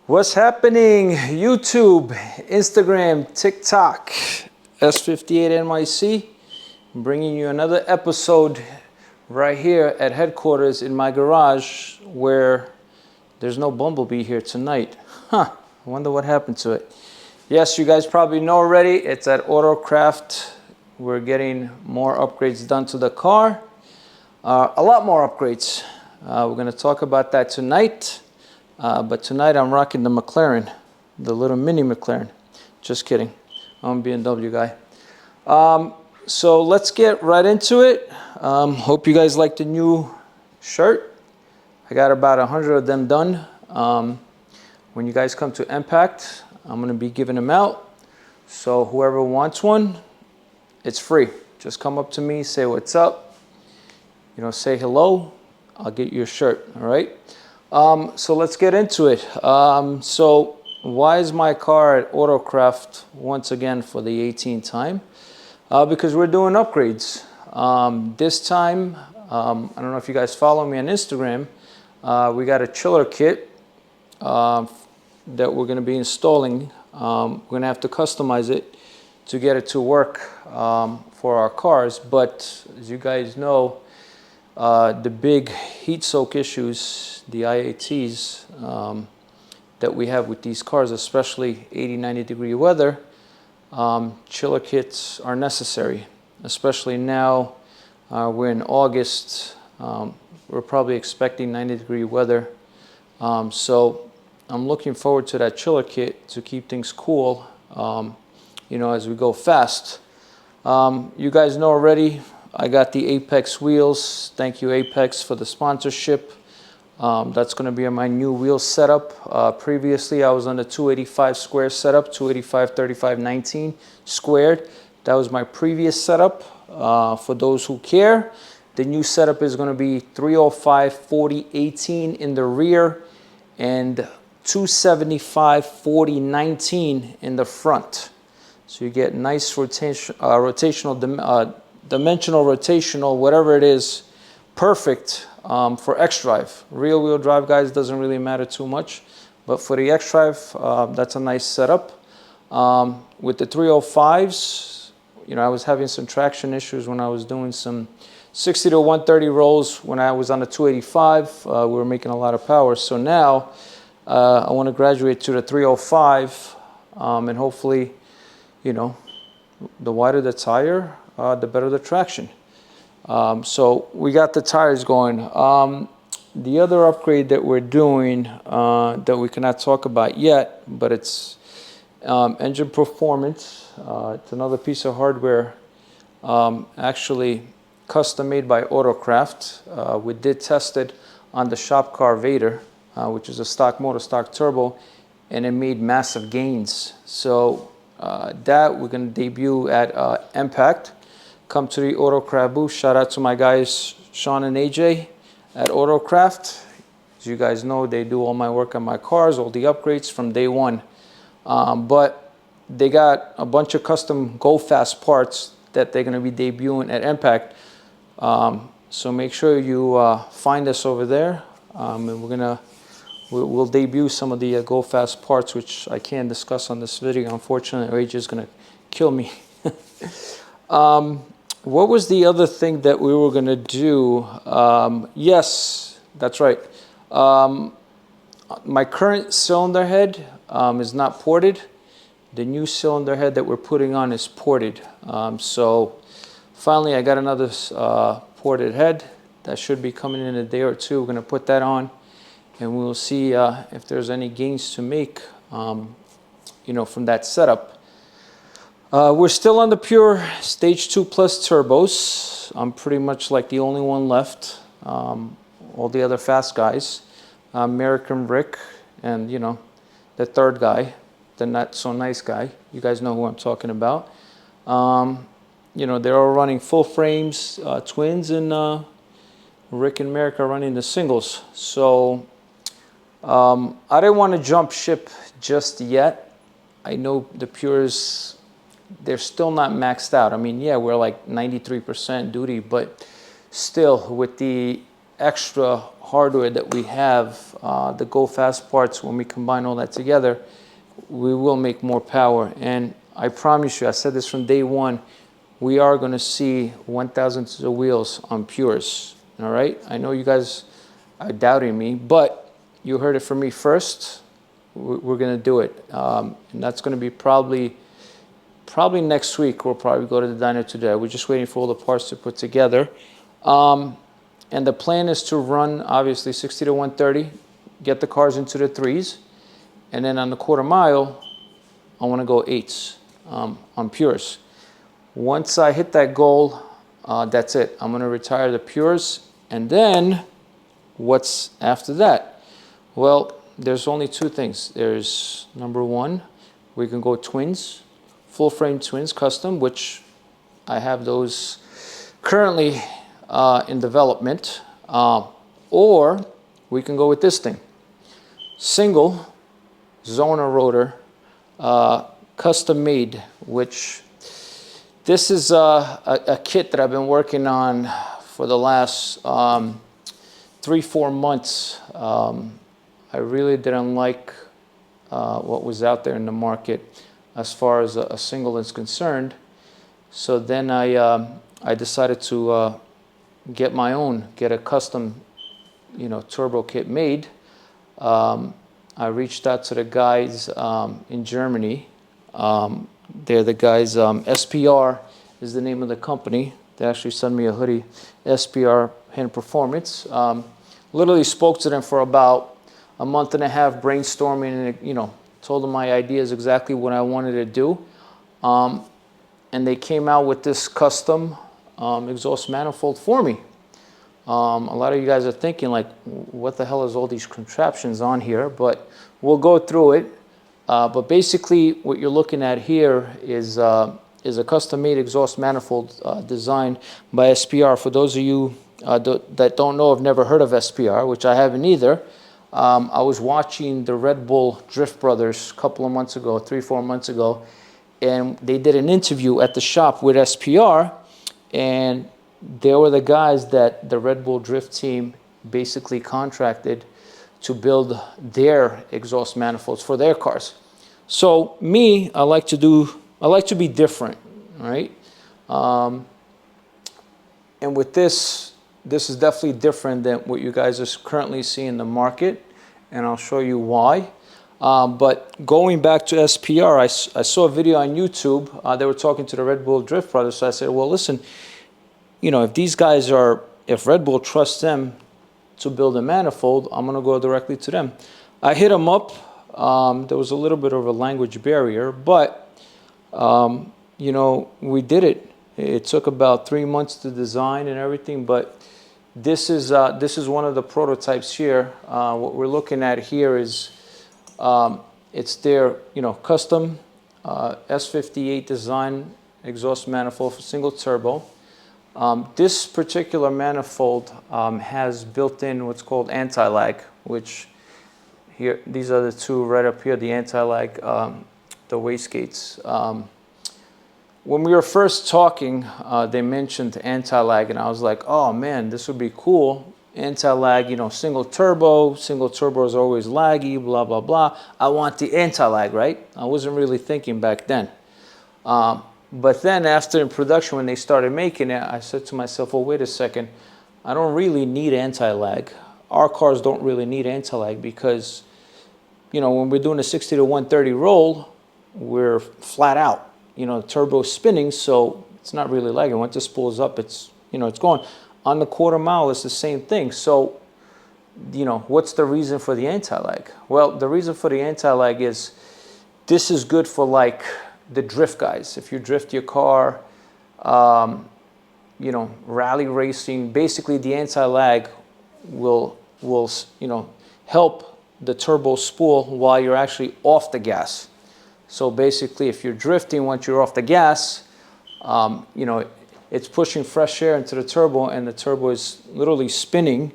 What's happening? YouTube, Instagram, TikTok, s58NYC. I'm bringing you another episode right here at headquarters in my garage where there's no Bumblebee here tonight. I wonder what happened to it. Yes, you guys probably know already. It's at Autocraft. We're getting more upgrades done to the car. A lot more upgrades. We're going to talk about that tonight. But tonight I'm rocking the McLaren, the little mini McLaren. Just kidding. I'm a BMW guy. So let's get right into it. Hope you guys like the new shirt. I got about 100 of them done. When you guys come to Impact, I'm going to be giving them out. So whoever wants one, it's free. Just come up to me, say what's up. You know, say hello. I'll get you a shirt, all right? So let's get into it. So why is my car at Autocraft once again for the 18th time? Because we're doing upgrades. This time, I don't know if you guys follow me on Instagram, we got a chiller kit that we're going to be installing. We're going to have to customize it to get it to work for our cars. But as you guys know, the big heat soak issues, the IATs that we have with these cars, especially 80-90 degree weather, chiller kits are necessary, especially now. We're in August. We're probably expecting 90 degree weather. So I'm looking forward to that chiller kit to keep things cool, you know, as we go fast. You guys know already, I got the Apex wheels. Thank you, Apex, for the sponsorship. That's going to be my new wheel setup. Previously, I was on the 285 square setup, 285, 35, 19 squared. That was my previous setup. For those who care, the new setup is going to be 305, 40, 18 in the rear and 275, 40, 19 in the front. So you get nice dimensional rotational, whatever it is, perfect for X-Drive. Rear wheel drive, guys, doesn't really matter too much, but for the X-Drive, that's a nice setup. With the 305s, you know, I was having some traction issues when I was doing some 60 to 130 rolls. When I was on the 285, we were making a lot of power. So now I want to graduate to the 305, and hopefully, you know, the wider the tire, the better the traction. So we got the tires going. The other upgrade that we're doing that we cannot talk about yet, but it's engine performance. It's another piece of hardware, actually custom made by Autocraft. We did test it on the shop car Vader, which is a stock motor, stock turbo, and it made massive gains. So that we're going to debut at Impact. Come to the Autocraft booth. Shout out to my guys Sean and AJ at Autocraft. As you guys know, they do all my work on my cars, all the upgrades from day one. But they got a bunch of custom Go Fast parts that they're going to be debuting at Impact. So make sure you find us over there, and we'll debut some of the Go Fast parts, which I can't discuss on this video. Unfortunately, AJ is going to kill me. What was the other thing that we were going to do? Yes, that's right. My current cylinder head is not ported. The new cylinder head that we're putting on is ported. So finally, I got another ported head that should be coming in a day or two. We're going to put that on, and we'll see if there's any gains to make, you know, from that setup. We're still on the pure Stage 2 Plus turbos. I'm pretty much like the only one left. All the other fast guys, American Rick, and, you know, the third guy, the not so nice guy. You guys know who I'm talking about. You know, they're all running full frames, twins, and Rick and Merrick are running the singles. So I didn't want to jump ship just yet. I know the pures, they're still not maxed out. I mean, yeah, we're like 93% duty, but still with the extra hardware that we have, the Go Fast parts, when we combine all that together, we will make more power. And I promise you, I said this from day one, we are going to see 1,000 of wheels on Pures. All right? I know you guys are doubting me, but you heard it from me first. We're going to do it. And that's going to be probably next week. We'll probably go to the dyno today. We're just waiting for all the parts to put together. And the plan is to run, obviously, 60 to 130, get the cars into the 3s. And then on the quarter mile, I want to go 8s on Pures. Once I hit that goal, that's it. I'm going to retire the Pures. And then what's after that? Well, there's only two things. There's number one, we can go twins, full frame twins custom, which I have those currently in development. Or we can go with this thing, single Zona rotor, custom made, which this is a kit that I've been working on for the last 3-4 months. I really didn't like what was out there in the market as far as a single is concerned. So then I decided to get my own, get a custom, turbo kit made. I reached out to the guys in Germany. They're the guys, SPR is the name of the company. They actually sent me a hoodie, SPR Hand Performance. Literally spoke to them for about a month and a half brainstorming, and told them my ideas, exactly what I wanted to do. And they came out with this custom exhaust manifold for me. A lot of you guys are thinking, like, what the hell is all these contraptions on here? But we'll go through it. But basically, what you're looking at here is a custom-made exhaust manifold designed by SPR. For those of you that don't know, have never heard of SPR, which I haven't either, I was watching the Red Bull Drift Brothers a couple of months ago, 3-4 months ago, and they did an interview at the shop with SPR, and they were the guys that the Red Bull Drift team basically contracted to build their exhaust manifolds for their cars. So me, I like to be different, right? And with this is definitely different than what you guys are currently seeing in the market, and I'll show you why. But going back to SPR, I saw a video on YouTube. They were talking to the Red Bull Drift Brothers, so I said, well, listen, if Red Bull trusts them to build a manifold, I'm going to go directly to them. I hit them up. There was a little bit of a language barrier, but, we did it. It took about 3 months to design and everything, but this is one of the prototypes here. What we're looking at here is it's their custom S58 design exhaust manifold for single turbo. This particular manifold has built-in what's called anti-lag, which here, these are the two right up here, the anti-lag, the wastegates. When we were first talking, they mentioned anti-lag, and I was like, oh man, this would be cool. Anti-lag, single turbo is always laggy, blah, blah, blah. I want the anti-lag, right? I wasn't really thinking back then. But then after in production, when they started making it, I said to myself, well, wait a second. I don't really need anti-lag. Our cars don't really need anti-lag because, when we're doing a 60 to 130 roll, we're flat out. The turbo's spinning, so it's not really lagging. Once it spools up, it's going. On the quarter mile, it's the same thing. So, what's the reason for the anti-lag? Well, the reason for the anti-lag is this is good for, like, the drift guys. If you drift your car, rally racing, basically the anti-lag will help the turbo spool while you're actually off the gas. So basically, if you're drifting once you're off the gas, it's pushing fresh air into the turbo, and the turbo is literally spinning,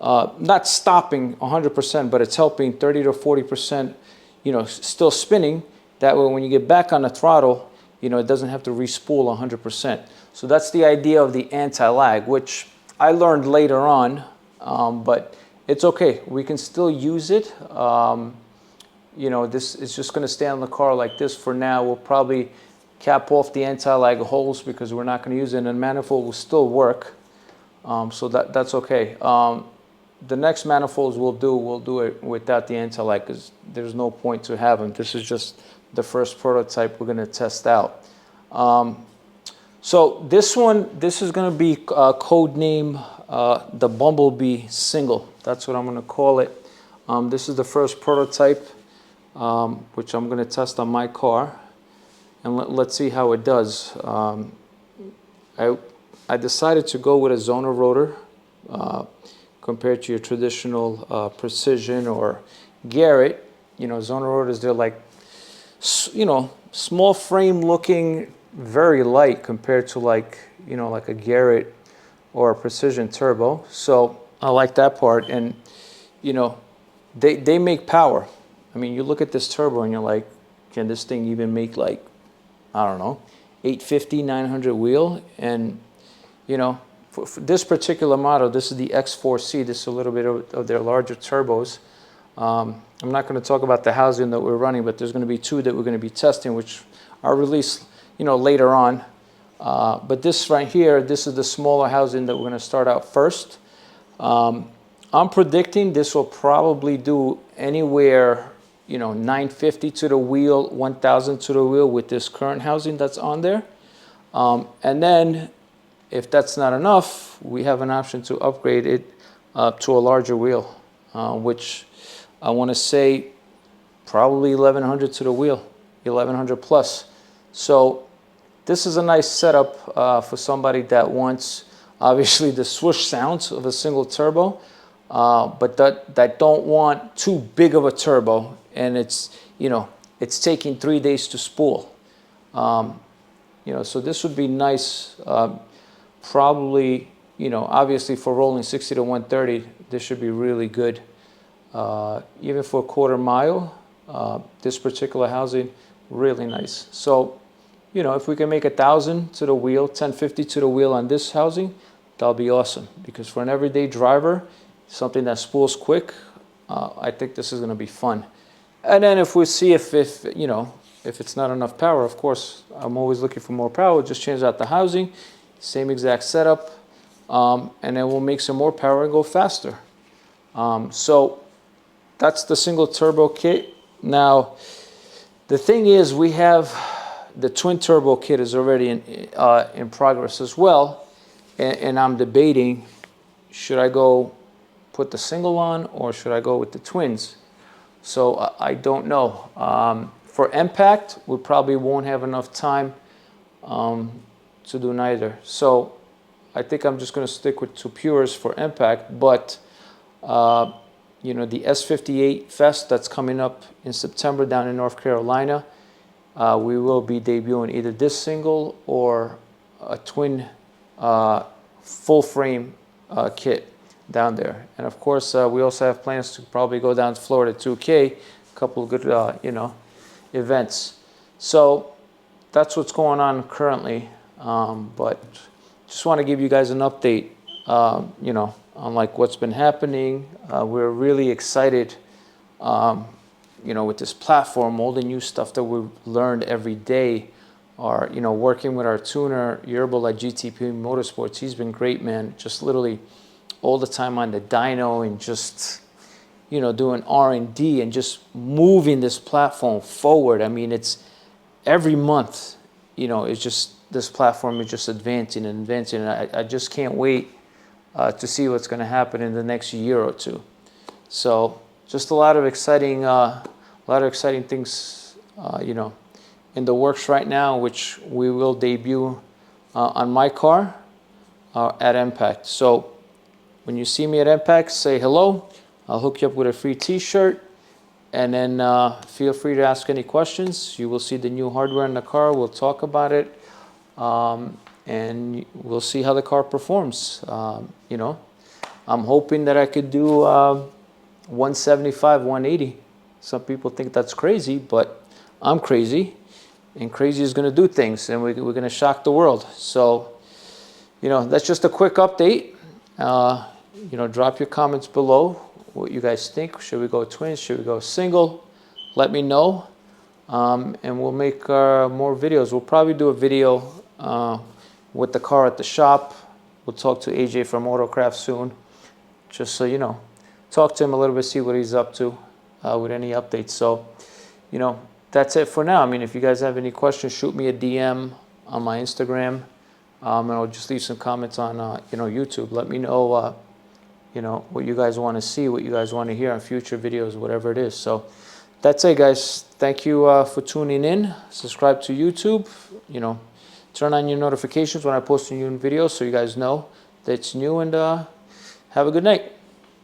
not stopping 100%, but it's helping 30 to 40%, still spinning. That way, when you get back on the throttle, it doesn't have to re-spool 100%. So that's the idea of the anti-lag, which I learned later on. but it's okay. We can still use it. You know, this is just going to stay on the car like this for now. We'll probably cap off the anti-lag holes because we're not going to use it, and the manifold will still work. So that's okay. The next manifolds we'll do it without the anti-lag because there's no point to have them. This is just the first prototype we're going to test out. So this is going to be code name the BumbleBee single. That's what I'm going to call it. This is the first prototype, which I'm going to test on my car, and let's see how it does. I decided to go with a zoner rotor compared to your traditional Precision or Garrett. You know, zoner rotors, they're like, you know, small frame looking, very light compared to like, you know, like a Garrett or a Precision turbo. So I like that part. And, you know, they make power. I mean, you look at this turbo and you're like, can this thing even make like, I don't know, 850, 900 wheel? And, you know, for this particular model, this is the X4C. This is a little bit of their larger turbos. I'm not going to talk about the housing that we're running, but there's going to be two that we're going to be testing, which are released, you know, later on. But this right here, this is the smaller housing that we're going to start out first. I'm predicting this will probably do anywhere, you know, 950 to the wheel, 1000 to the wheel with this current housing that's on there. And then if that's not enough, we have an option to upgrade it to a larger wheel, which I want to say probably 1100 to the wheel, 1100 plus. So this is a nice setup for somebody that wants, obviously, the swoosh sounds of a single turbo, but that don't want too big of a turbo, and it's, you know, it's taking 3 days to spool. You know, so this would be nice. Probably, you know, obviously for rolling 60 to 130, this should be really good. Even for a quarter mile, this particular housing, really nice. So, you know, if we can make 1000 to the wheel, 1050 to the wheel on this housing, that'll be awesome. Because for an everyday driver, something that spools quick, I think this is going to be fun. And then if we see if you know, if it's not enough power, of course, I'm always looking for more power. We'll just change out the housing, same exact setup, and then we'll make some more power and go faster. So that's the single turbo kit. Now, the thing is, we have the twin turbo kit is already in progress as well, and I'm debating, should I go put the single on or should I go with the twins? So I don't know. For impact, we probably won't have enough time to do neither. So I think I'm just going to stick with two pures for impact. But you know, the S58 Fest that's coming up in September down in North Carolina, we will be debuting either this single or a twin full frame kit down there. And of course, we also have plans to probably go down to Florida 2K, a couple of good, you know, events. So that's what's going on currently. But just want to give you guys an update, you know, on like what's been happening. We're really excited, you know, with this platform, all the new stuff that we've learned every day. Are, you know, working with our tuner, Yerbal at GTP Motorsports. He's been great, man. Just literally all the time on the dyno and just, you know, doing R&D and just moving this platform forward. I mean, it's every month, you know, it's just, this platform is just advancing and advancing. And I just can't wait to see what's going to happen in the next year or two. So just a lot of exciting things, you know, in the works right now, which we will debut on my car at Impact. So when you see me at Impact, say hello. I'll hook you up with a free t-shirt, and then feel free to ask any questions. You will see the new hardware in the car. We'll talk about it, and we'll see how the car performs. You know, I'm hoping that I could do 175, 180. Some people think that's crazy, but I'm crazy. And crazy is going to do things, and we're going to shock the world. So, you know, that's just a quick update. you know, drop your comments below what you guys think. Should we go twins? Should we go single? Let me know, and we'll make more videos. We'll probably do a video with the car at the shop. We'll talk to AJ from Autocraft soon, just so you know, talk to him a little bit, see what he's up to with any updates. So, you know, that's it for now. I mean, if you guys have any questions, shoot me a DM on my Instagram, and I'll just leave some comments on you know, YouTube. Let me know you know, what you guys want to see, what you guys want to hear on future videos, whatever it is. So that's it, guys. Thank you for tuning in. Subscribe to YouTube. You know, turn on your notifications when I post a new video so you guys know that it's new, and have a good night.